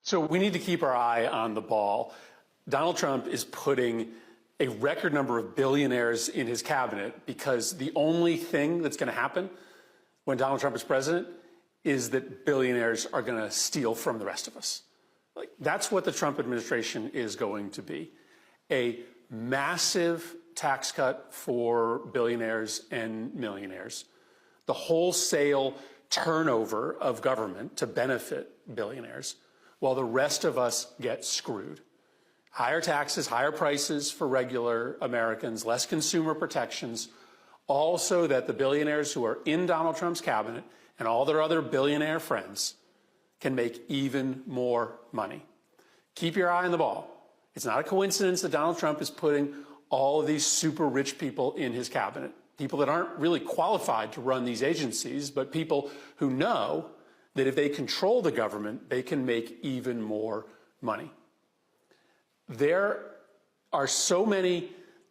So we need to keep our eye on the ball. Donald Trump is putting a record number of billionaires in his cabinet because the only thing that's going to happen when Donald Trump is president is that billionaires are going to steal from the rest of us. Like, that's what the Trump administration is going to be. A massive tax cut for billionaires and millionaires. The wholesale turnover of government to benefit billionaires, while the rest of us get screwed. Higher taxes, higher prices for regular Americans, less consumer protections, all so that the billionaires who are in Donald Trump's cabinet and all their other billionaire friends can make even more money. Keep your eye on the ball. It's not a coincidence that Donald Trump is putting all of these super rich people in his cabinet, people that aren't really qualified to run these agencies, but people who know that if they control the government, they can make even more money. There are so many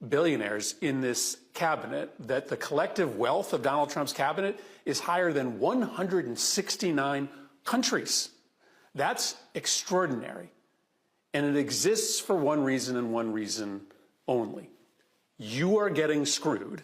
billionaires in this cabinet that the collective wealth of Donald Trump's cabinet is higher than 169 countries. That's extraordinary. And it exists for one reason and one reason only. You are getting screwed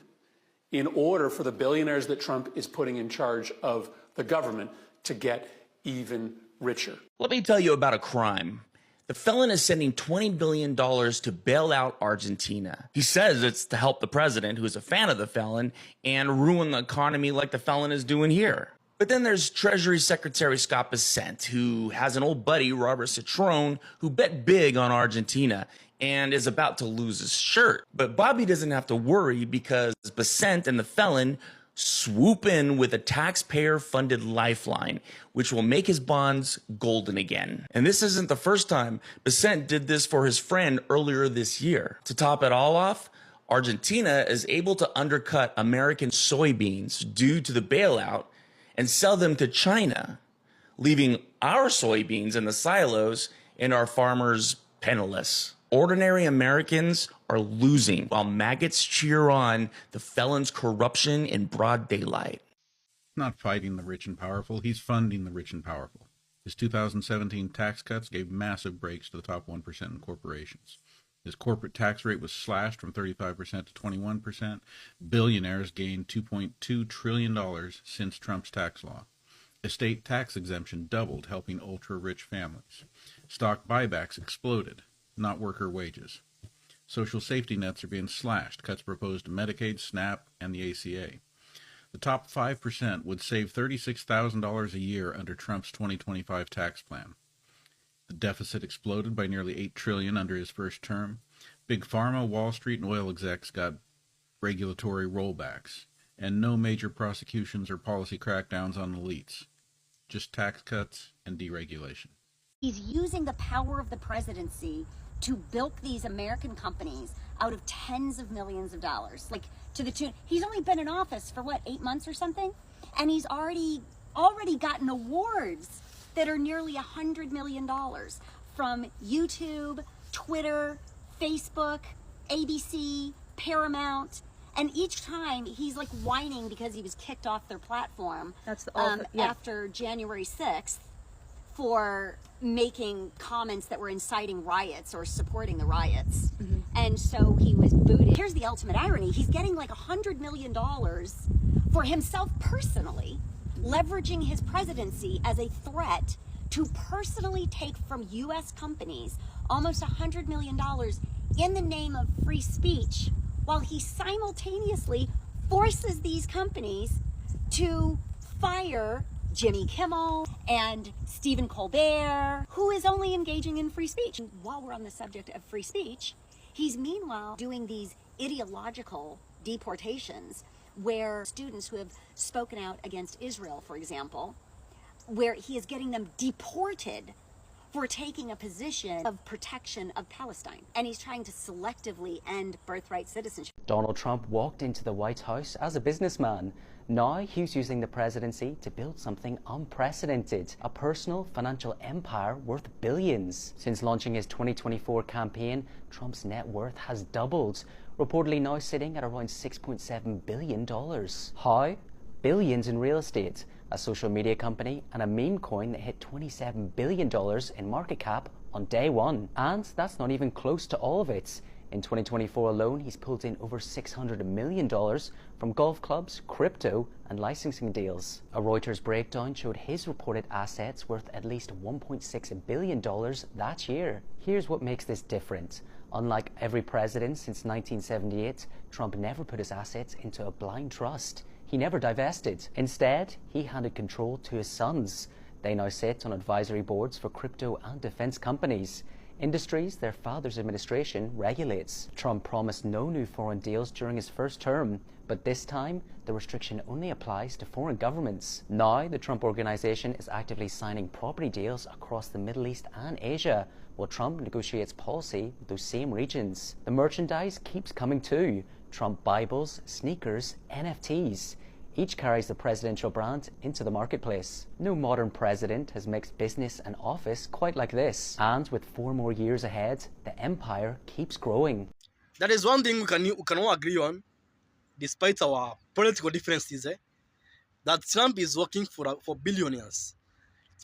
in order for the billionaires that Trump is putting in charge of the government to get even richer. Let me tell you about a crime. The felon is sending $20 billion to bail out Argentina. He says it's to help the president, who is a fan of the felon, and ruin the economy like the felon is doing here. But then there's Treasury Secretary Scott Bessent, who has an old buddy, Robert Citron, who bet big on Argentina and is about to lose his shirt. But Bobby doesn't have to worry because Bessent and the felon swoop in with a taxpayer-funded lifeline, which will make his bonds golden again. And this isn't the first time Bessent did this for his friend earlier this year. To top it all off, Argentina is able to undercut American soybeans due to the bailout and sell them to China, leaving our soybeans in the silos and our farmers penniless. Ordinary Americans are losing while maggots cheer on the felon's corruption in broad daylight. Not fighting the rich and powerful, he's funding the rich and powerful. His 2017 tax cuts gave massive breaks to the top 1% in corporations. His corporate tax rate was slashed from 35% to 21%. Billionaires gained $2.2 trillion since Trump's tax law. Estate tax exemption doubled, helping ultra-rich families. Stock buybacks exploded, not worker wages. Social safety nets are being slashed, cuts proposed to Medicaid, SNAP, and the ACA. The top 5% would save $36,000 a year under Trump's 2025 tax plan. The deficit exploded by nearly $8 trillion under his first term. Big Pharma, Wall Street, and oil execs got regulatory rollbacks, and no major prosecutions or policy crackdowns on elites. Just tax cuts and deregulation. He's using the power of the presidency to bilk these American companies out of tens of millions of dollars, like to the tune. He's only been in office for what, 8 months or something, and he's already gotten awards that are nearly $100 million from YouTube, Twitter, Facebook, ABC, Paramount, and each time he's like whining because he was kicked off their platform. That's after January 6th. For making comments that were inciting riots or supporting the riots. Mm-hmm. And so he was booted. Here's the ultimate irony. He's getting like $100 million for himself personally, leveraging his presidency as a threat to personally take from U.S. companies almost $100 million in the name of free speech, while he simultaneously forces these companies to fire Jimmy Kimmel and Stephen Colbert, who is only engaging in free speech. And while we're on the subject of free speech, he's meanwhile doing these ideological deportations where students who have spoken out against Israel, for example, where he is getting them deported for taking a position of protection of Palestine. And he's trying to selectively end birthright citizenship. Donald Trump walked into the White House as a businessman. Now he's using the presidency to build something unprecedented, a personal financial empire worth billions. Since launching his 2024 campaign, Trump's net worth has doubled, reportedly now sitting at around $6.7 billion. How? Billions in real estate, a social media company, and a meme coin that hit $27 billion in market cap on day one. And that's not even close to all of it. In 2024 alone, he's pulled in over $600 million from golf clubs, crypto, and licensing deals. A Reuters breakdown showed his reported assets worth at least $1.6 billion that year. Here's what makes this different. Unlike every president since 1978, Trump never put his assets into a blind trust. He never divested. Instead, he handed control to his sons. They now sit on advisory boards for crypto and defense companies, industries their father's administration regulates. Trump promised no new foreign deals during his first term, but this time the restriction only applies to foreign governments. Now the Trump Organization is actively signing property deals across the Middle East and Asia, while Trump negotiates policy with those same regions. The merchandise keeps coming too. Trump Bibles, sneakers, NFTs. Each carries the presidential brand into the marketplace. No modern president has mixed business and office quite like this. And with 4 more years ahead, the empire keeps growing. That is one thing we can all agree on, despite our political differences, that Trump is working for billionaires.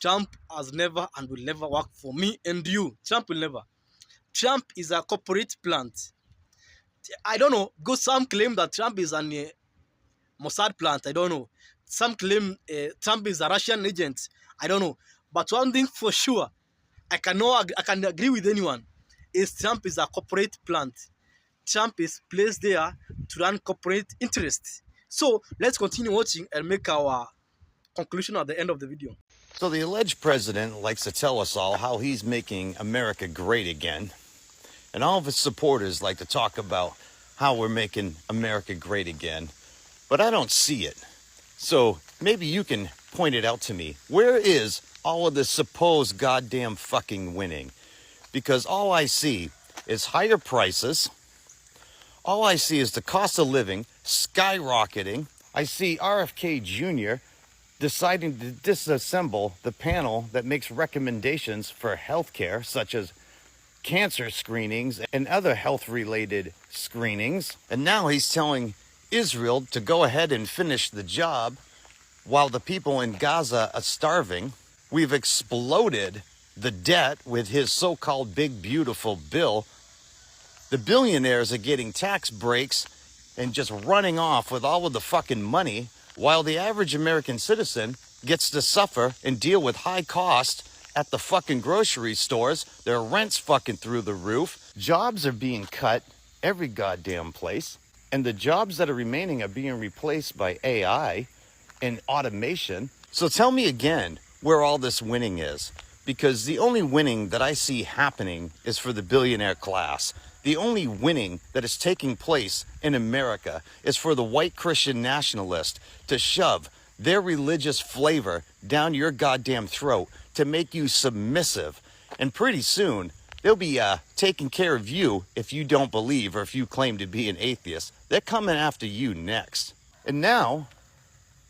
Trump has never and will never work for me and you. Trump will never. Trump is a corporate plant. I don't know, because some claim that Trump is an Mossad plant. I don't know. Some claim Trump is a Russian agent. I don't know. But one thing for sure, I can agree with anyone, is Trump is a corporate plant. Trump is placed there to run corporate interests. So let's continue watching and make our conclusion at the end of the video. So the alleged president likes to tell us all how he's making America great again. And all of his supporters like to talk about how we're making America great again. But I don't see it. So maybe you can point it out to me. Where is all of this supposed goddamn fucking winning? Because all I see is higher prices. All I see is the cost of living skyrocketing. I see RFK Jr. deciding to disassemble the panel that makes recommendations for healthcare, such as cancer screenings and other health-related screenings. And now he's telling Israel to go ahead and finish the job while the people in Gaza are starving. We've exploded the debt with his so-called big beautiful bill. The billionaires are getting tax breaks and just running off with all of the fucking money, while the average American citizen gets to suffer and deal with high cost at the fucking grocery stores. Their rent's fucking through the roof. Jobs are being cut every goddamn place. And the jobs that are remaining are being replaced by AI and automation. So tell me again where all this winning is. Because the only winning that I see happening is for the billionaire class. The only winning that is taking place in America is for the white Christian nationalist to shove their religious flavor down your goddamn throat to make you submissive. And pretty soon, they'll be taking care of you if you don't believe or if you claim to be an atheist. They're coming after you next. And now,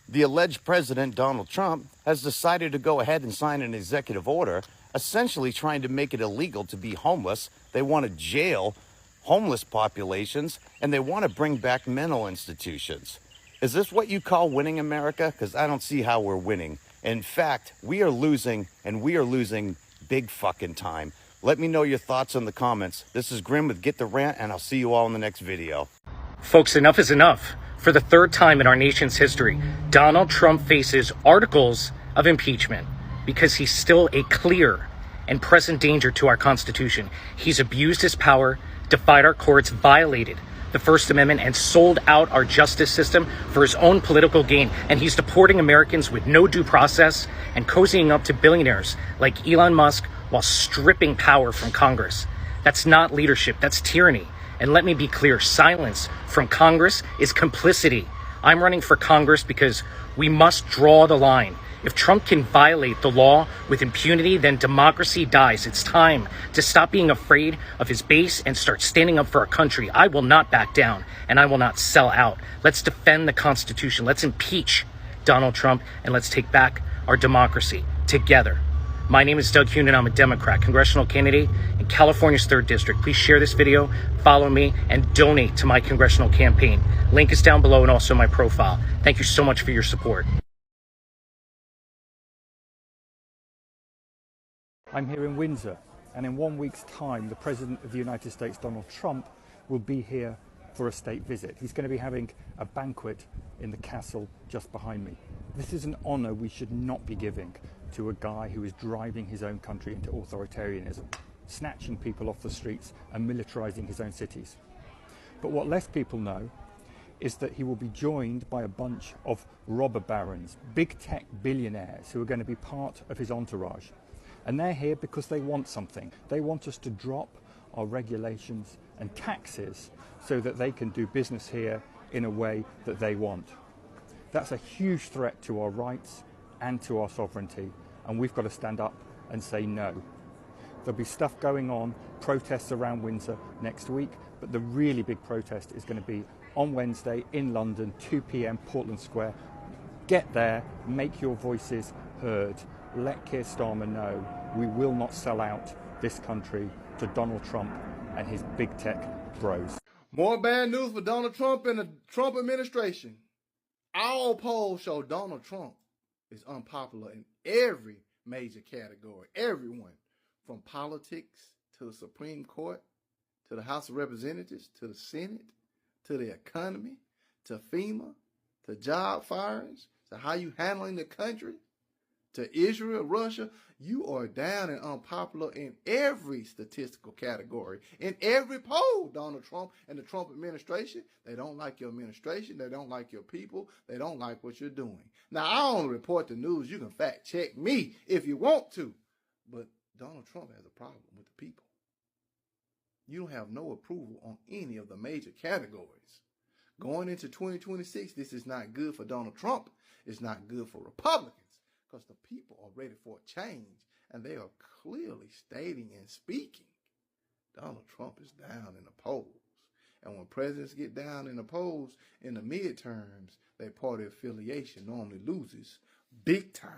the alleged president, Donald Trump, has decided to go ahead and sign an executive order, essentially trying to make it illegal to be homeless. They want to jail homeless populations, and they want to bring back mental institutions. Is this what you call winning, America? Because I don't see how we're winning. In fact, we are losing, and we are losing big fucking time. Let me know your thoughts in the comments. This is Grim with Get the Rant, and I'll see you all in the next video. Folks, enough is enough. For the 3rd time in our nation's history, Donald Trump faces articles of impeachment because he's still a clear and present danger to our Constitution. He's abused his power, defied our courts, violated the First Amendment, and sold out our justice system for his own political gain. And he's deporting Americans with no due process and cozying up to billionaires like Elon Musk while stripping power from Congress. That's not leadership, that's tyranny. And let me be clear, silence from Congress is complicity. I'm running for Congress because we must draw the line. If Trump can violate the law with impunity, then democracy dies. It's time to stop being afraid of his base and start standing up for our country. I will not back down, and I will not sell out. Let's defend the Constitution. Let's impeach Donald Trump, and let's take back our democracy together. My name is Doug Hunan. I'm a Democrat, congressional candidate in California's 3rd District. Please share this video, follow me, and donate to my congressional campaign. Link is down below and also my profile. Thank you so much for your support. I'm here in Windsor, and in 1 week's time, the President of the United States, Donald Trump, will be here for a state visit. He's going to be having a banquet in the castle just behind me. This is an honour we should not be giving to a guy who is driving his own country into authoritarianism, snatching people off the streets and militarising his own cities. But what less people know is that he will be joined by a bunch of robber barons, big tech billionaires who are going to be part of his entourage. And they're here because they want something. They want us to drop our regulations and taxes so that they can do business here in a way that they want. That's a huge threat to our rights and to our sovereignty, and we've got to stand up and say no. There'll be stuff going on, protests around Windsor next week, but the really big protest is going to be on Wednesday in London, 2 p.m, Portland Square. Get there, make your voices heard. Let Keir Starmer know we will not sell out this country to Donald Trump and his big tech bros. More bad news for Donald Trump and the Trump administration. All polls show Donald Trump is unpopular in every major category. Everyone, from politics to the Supreme Court, to the House of Representatives, to the Senate, to the economy, to FEMA, to job firings, to how you handling the country, to Israel, Russia. You are down and unpopular in every statistical category. In every poll, Donald Trump and the Trump administration, they don't like your administration. They don't like your people. They don't like what you're doing. Now, I only report the news. You can fact check me if you want to. But Donald Trump has a problem with the people. You don't have no approval on any of the major categories. Going into 2026, this is not good for Donald Trump. It's not good for Republicans. Because the people are ready for a change, and they are clearly stating and speaking. Donald Trump is down in the polls. And when presidents get down in the polls in the midterms, their party affiliation normally loses big time.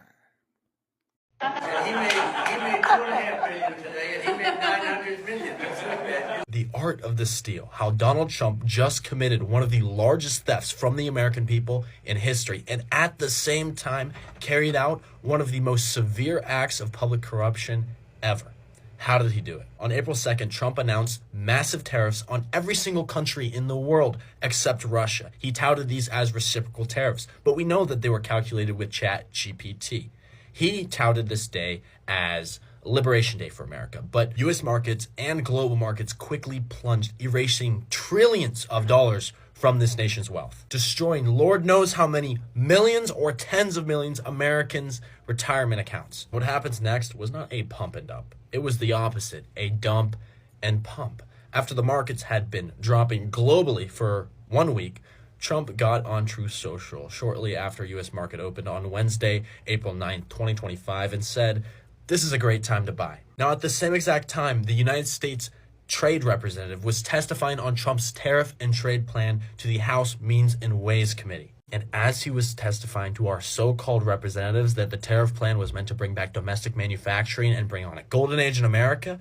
And he made $2.5 billion today, and he made $900 million. The art of the steal, how Donald Trump just committed one of the largest thefts from the American people in history, and at the same time carried out one of the most severe acts of public corruption ever. How did he do it? On April 2nd, Trump announced massive tariffs on every single country in the world except Russia. He touted these as reciprocal tariffs, but we know that they were calculated with ChatGPT. He touted this day as Liberation Day for America, but U.S. markets and global markets quickly plunged, erasing trillions of dollars from this nation's wealth, destroying Lord knows how many millions or tens of millions Americans' retirement accounts. What happens next was not a pump and dump. It was the opposite, a dump and pump. After the markets had been dropping globally for 1 week, Trump got on Truth Social shortly after U.S. market opened on Wednesday, April 9th, 2025, and said, "This is a great time to buy." Now, at the same exact time, the United States Trade Representative was testifying on Trump's tariff and trade plan to the House Means and Ways Committee. And as he was testifying to our so-called representatives that the tariff plan was meant to bring back domestic manufacturing and bring on a golden age in America,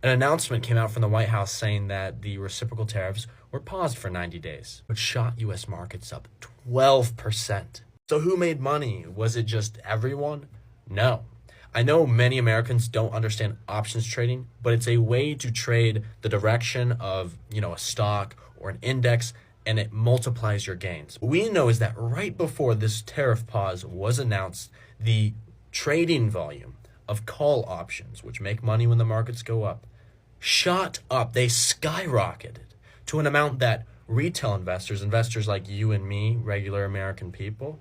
an announcement came out from the White House saying that the reciprocal tariffs were paused for 90 days, which shot U.S. markets up 12%. So who made money? Was it just everyone? No. I know many Americans don't understand options trading, but it's a way to trade the direction of, a stock or an index, and it multiplies your gains. What we know is that right before this tariff pause was announced, the trading volume of call options, which make money when the markets go up, shot up. They skyrocketed to an amount that retail investors like you and me, regular American people,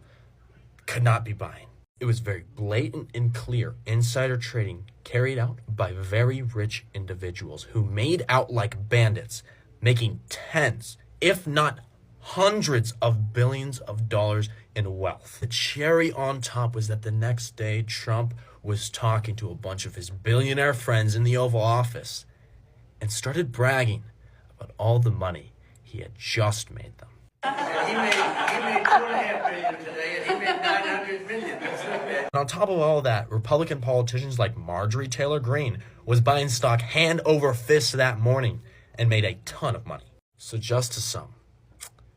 could not be buying. It was very blatant and clear insider trading carried out by very rich individuals who made out like bandits, making tens, if not hundreds of billions of dollars in wealth. The cherry on top was that the next day, Trump was talking to a bunch of his billionaire friends in the Oval Office and started bragging about all the money he had just made them. And he made $2.5 billion today, and he made $900 million. And on top of all that, Republican politicians like Marjorie Taylor Greene was buying stock hand over fist that morning and made a ton of money. So just to sum,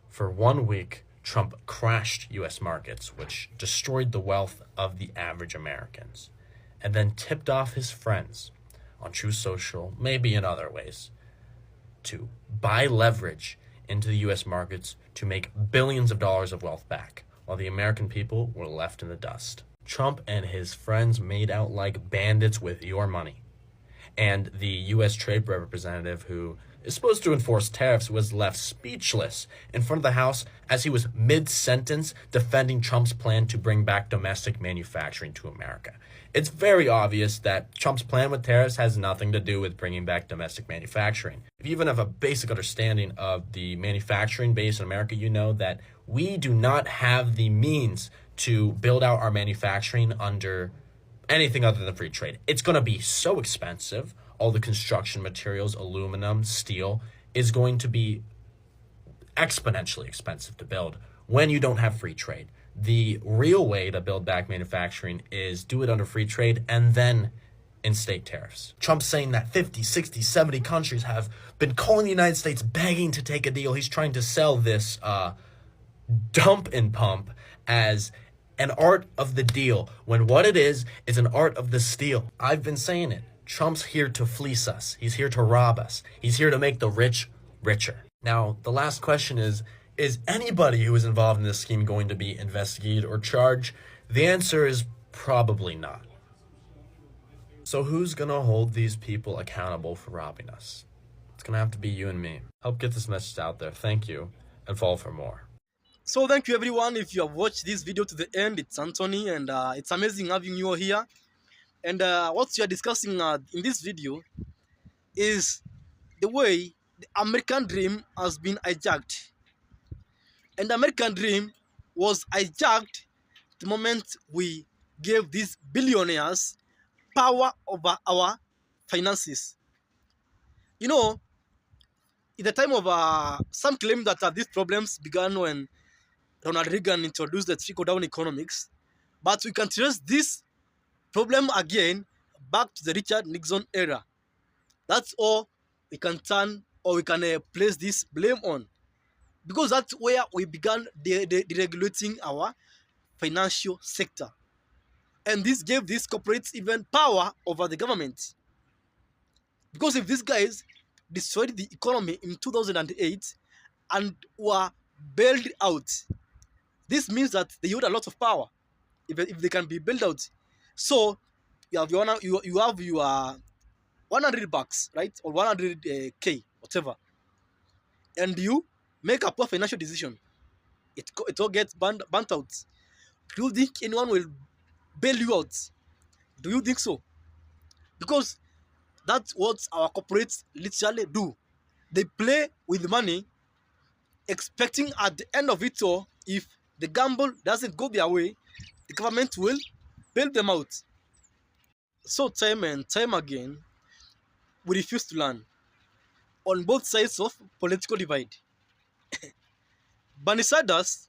for 1 week, Trump crashed U.S. markets, which destroyed the wealth of the average Americans. and then tipped off his friends on True Social, maybe in other ways, to buy leverage into the US markets to make billions of dollars of wealth back, while the American people were left in the dust. Trump and his friends made out like bandits with your money. And the US Trade Representative, who is supposed to enforce tariffs, was left speechless in front of the House as he was mid-sentence defending Trump's plan to bring back domestic manufacturing to America. It's very obvious that Trump's plan with tariffs has nothing to do with bringing back domestic manufacturing. If you even have a basic understanding of the manufacturing base in America, you know that we do not have the means to build out our manufacturing under anything other than free trade. It's going to be so expensive. All the construction materials, aluminum, steel, is going to be exponentially expensive to build when you don't have free trade. The real way to build back manufacturing is do it under free trade and then instate tariffs. Trump's saying that 50, 60, 70 countries have been calling the United States begging to take a deal. He's trying to sell this dump and pump as an art of the deal, when what it is an art of the steal. I've been saying it. Trump's here to fleece us. He's here to rob us. He's here to make the rich richer. Now, the last question is anybody who is involved in this scheme going to be investigated or charged? The answer is probably not. So who's going to hold these people accountable for robbing us? It's going to have to be you and me. Help get this message out there. Thank you, and follow for more. So thank you everyone. If you have watched this video to the end, it's Anthony, and it's amazing having you all here. And what we are discussing in this video is the way the American dream has been hijacked. And the American dream was hijacked the moment we gave these billionaires power over our finances. You know, in the time of some claim that these problems began when Ronald Reagan introduced the trickle-down economics, but we can trace this problem again back to the Richard Nixon era. That's all we can turn, or we can place this blame on, because that's where we began deregulating our financial sector. And this gave these corporates even power over the government. Because if these guys destroyed the economy in 2008 and were bailed out, this means that they hold a lot of power if they can be bailed out. So you have your $100, right, or 100K, whatever, and you make a poor financial decision. It all gets burnt out. Do you think anyone will bail you out? Do you think so? Because that's what our corporates literally do. They play with money, expecting at the end of it all, if the gamble doesn't go their way, the government will bail them out. So time and time again, we refuse to learn on both sides of political divide. Bernie Sanders,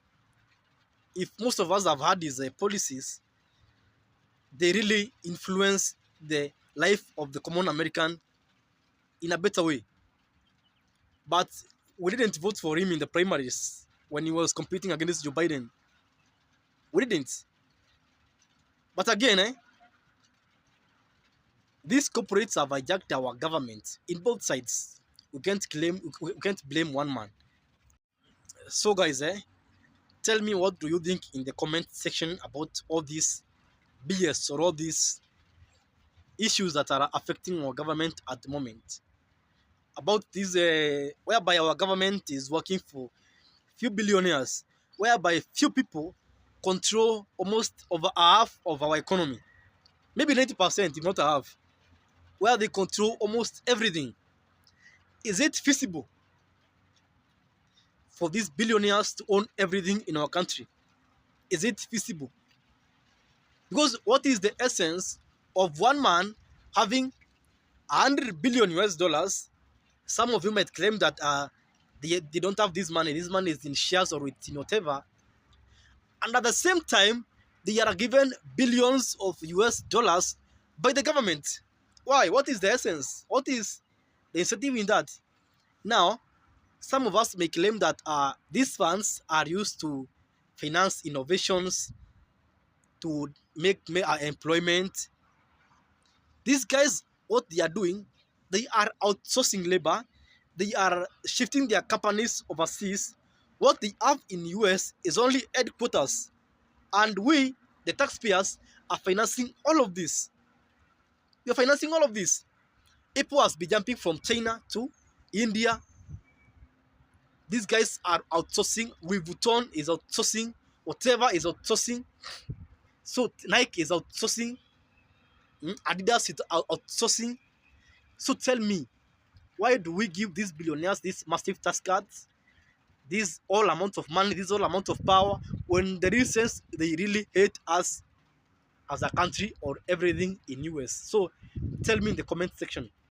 if most of us have had his policies, they really influence the life of the common American in a better way. But we didn't vote for him in the primaries when he was competing against Joe Biden. We didn't. But again, these corporates have hijacked our government in both sides. We can't blame one man. So guys, tell me, what do you think in the comment section about all this BS or all these issues that are affecting our government at the moment? About this, whereby our government is working for few billionaires, whereby few people control almost over half of our economy, maybe 90%, if not half, where they control almost everything. Is it feasible for these billionaires to own everything in our country? Is it feasible? Because what is the essence of one man having 100 billion US dollars? Some of you might claim that they don't have this money. This money is in shares or it's in whatever. And at the same time, they are given billions of US dollars by the government. Why? What is the essence? What is the incentive in that? Now, some of us may claim that these funds are used to finance innovations, to make employment, These guys, what they are doing, they are outsourcing labor. They are shifting their companies overseas. What they have in US is only headquarters. And we, the taxpayers, are financing all of this. We are financing all of this. Apple has been jumping from China to India. These guys are outsourcing. Louis Vuitton is outsourcing. Whatever is outsourcing. So Nike is outsourcing. Adidas is outsourcing. So tell me, why do we give these billionaires these massive tax cuts, this all amount of money, this all amount of power, when the real sense they really hate us as a country or everything in US? So tell me in the comment section.